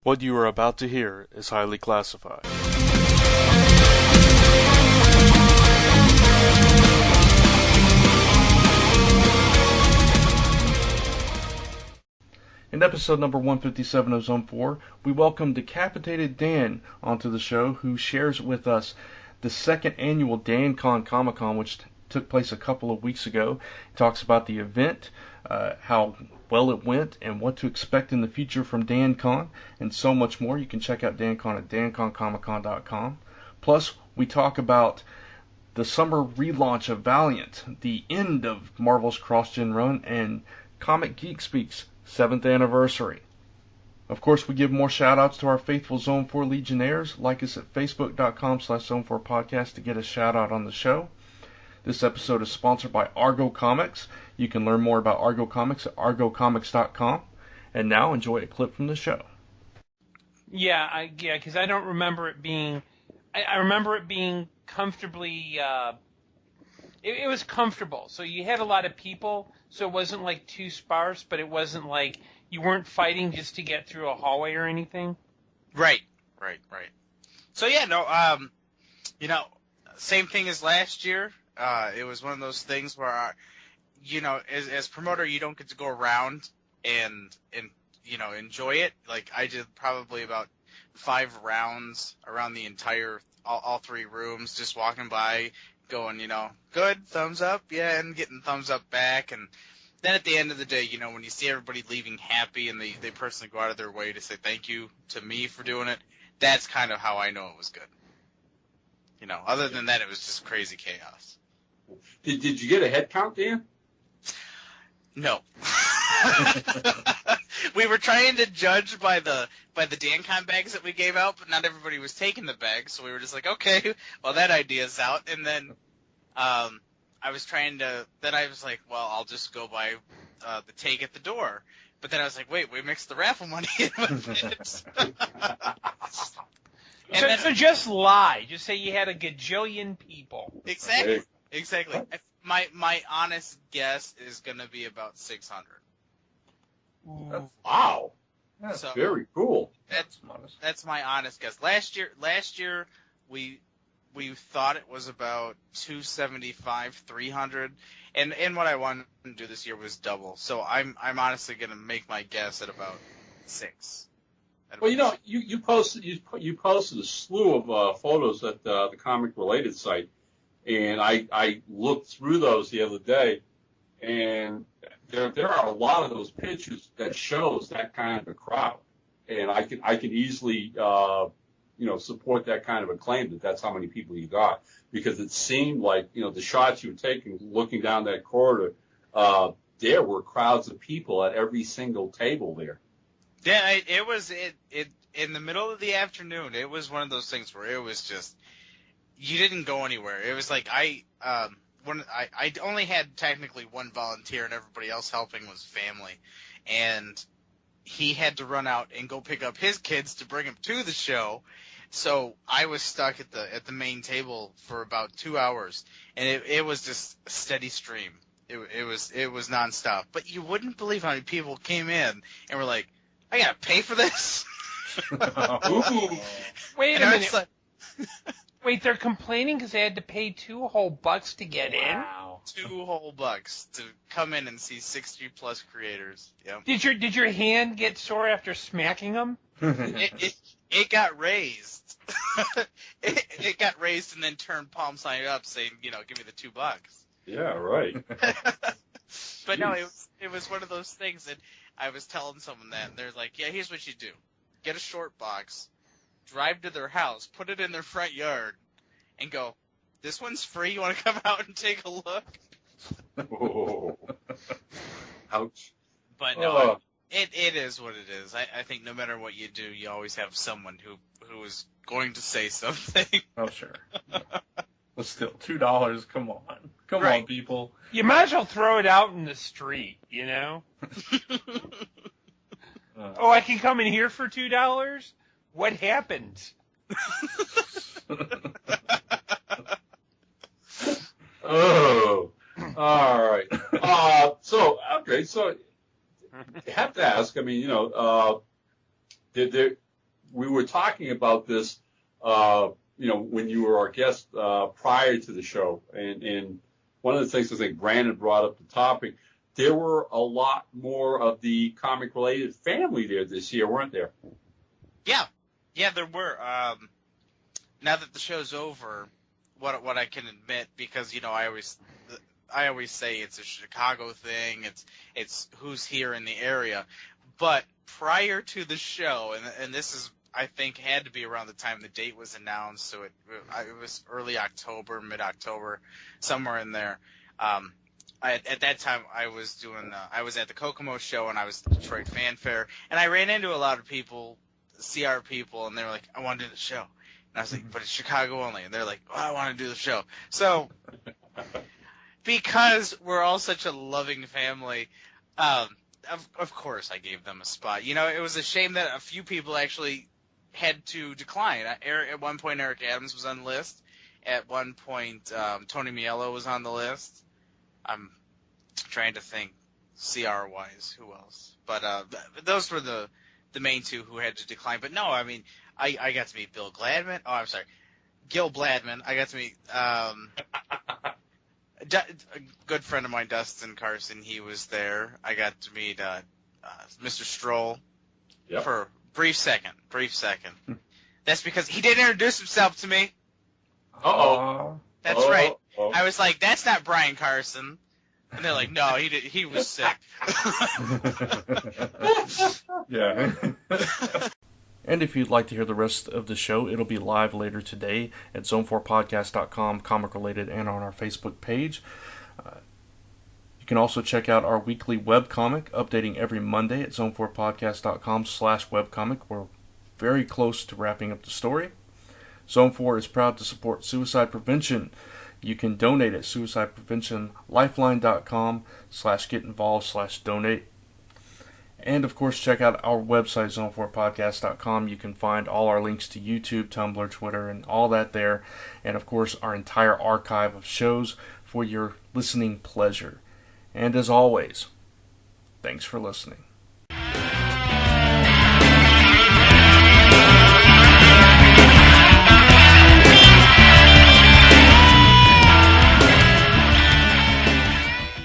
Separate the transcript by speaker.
Speaker 1: What you are about to hear is highly classified. In episode number 157 of Zone 4, we welcome Decapitated Dan onto the show, who shares with us the second annual DanCon Comic-Con, which took place a couple of weeks ago. He talks about the event, how well it went, and what to expect in the future from DanCon, and so much more. You can check out DanCon at danconcomiccon.com. Plus, we talk about the summer relaunch of Valiant, the end of Marvel's Crossgen run, and Comic Geek Speak's 7th anniversary. Of course, we give more shout-outs to our faithful Zone 4 Legionnaires. Like us at facebook.com/Zone4Podcast to get a shout-out on the show. This episode is sponsored by Argo Comics. You can learn more about Argo Comics at argocomics.com. And now, enjoy a clip from the show.
Speaker 2: Yeah, because I don't remember it being... I remember it being comfortably... It was comfortable. So you had a lot of people, so it wasn't like too sparse, but it wasn't like you weren't fighting just to get through a hallway or anything.
Speaker 3: Right. So yeah, same thing as last year. It was one of those things where, as promoter, you don't get to go around and enjoy it. Like I did probably about 5 rounds around the entire, all 3 rooms, just walking by, going, good, thumbs up, yeah, and getting thumbs up back. And then at the end of the day, when you see everybody leaving happy and they personally go out of their way to say thank you to me for doing it, that's kind of how I know it was good. Other than that, it was just crazy chaos.
Speaker 4: Did you get a head count, Dan?
Speaker 3: No. We were trying to judge by the DanCon bags that we gave out, but not everybody was taking the bags, so we were just like, okay, well, that idea's out. And then I was like, well, I'll just go by the take at the door. But then I was like, wait, we mixed the raffle money in with it.
Speaker 2: So just lie. Just say you had a gajillion people.
Speaker 3: Exactly. My honest guess is going to be about 600.
Speaker 4: Wow. That's very cool.
Speaker 3: That's my honest guess. Last year we thought it was about 275, 300, and what I wanted to do this year was double. So I'm honestly going to make my guess at about 6.
Speaker 4: Well, you posted a slew of photos at the comic related site, and I looked through those the other day, and there are a lot of those pictures that shows that kind of a crowd, and I can easily support that kind of a claim that's how many people you got, because it seemed like the shots you were taking looking down that corridor, there were crowds of people at every single table there.
Speaker 3: Yeah, it was in the middle of the afternoon. It was one of those things where it was just you didn't go anywhere. It was like I only had technically one volunteer, and everybody else helping was family, and he had to run out and go pick up his kids to bring them to the show. So I was stuck at the main table for about 2 hours, and it was just a steady stream. It was nonstop. But you wouldn't believe how many people came in and were like, I gotta pay for this?
Speaker 2: Wait a minute. Like, wait, they're complaining because they had to pay $2 whole to get in?
Speaker 3: Wow. $2 whole to come in and see 60+ creators. Yep.
Speaker 2: Did your hand get sore after smacking them?
Speaker 3: It got raised. it got raised and then turned palm sign up saying, give me the $2.
Speaker 4: Yeah, right.
Speaker 3: But no, it was one of those things, and I was telling someone that, and they're like, yeah, here's what you do. Get a short box, drive to their house, put it in their front yard, and go, this one's free, you want to come out and take a look?
Speaker 4: Oh. Ouch.
Speaker 3: But no, it is what it is. I think no matter what you do, you always have someone who is going to say something.
Speaker 1: Oh, sure. But still, $2, come on. Come
Speaker 3: right.
Speaker 1: on, people.
Speaker 2: You might as well throw it out in the street, Oh, I can come in here for $2? What happened?
Speaker 4: Oh, all right. So I have to ask. I mean, did we were talking about this, when you were our guest prior to the show, and one of the things I think Brandon brought up the topic, there were a lot more of the comic-related family there this year, weren't there?
Speaker 3: Yeah, there were. Now that the show's over, what I can admit, because I always say it's a Chicago thing. It's who's here in the area, but prior to the show, and this is, I think, had to be around the time the date was announced, so it was early October, mid-October, somewhere in there. At that time, I was at the Kokomo show, and I was at the Detroit Fan Fair, and I ran into a lot of people, CR people, and they were like, I want to do the show. And I was like, but it's Chicago only. And they're like, oh, I want to do the show. So, because we're all such a loving family, of course I gave them a spot. It was a shame that a few people actually had to decline. At one point, Eric Adams was on the list. At one point, Tony Miello was on the list. I'm trying to think CR-wise, who else. But those were the main two who had to decline. But no, I mean, I got to meet Bill Gladman. Oh, I'm sorry, Gil Bladman. I got to meet a good friend of mine, Dustin Carson. He was there. I got to meet Mr. Stroll for a brief second. That's because he didn't introduce himself to me.
Speaker 4: Uh-oh.
Speaker 3: That's right. I was like, that's not Brian Carson. And they're like, no, he was sick.
Speaker 1: Yeah. And if you'd like to hear the rest of the show, it'll be live later today at zone4podcast.com, comic related, and on our Facebook page. You can also check out our weekly webcomic, updating every Monday at zone4podcast.com/webcomic. We're very close to wrapping up the story. Zone 4 is proud to support suicide prevention. You can donate at suicidepreventionlifeline.com/getinvolved/donate. And, of course, check out our website, zone4podcast.com. You can find all our links to YouTube, Tumblr, Twitter, and all that there. And, of course, our entire archive of shows for your listening pleasure. And, as always, thanks for listening.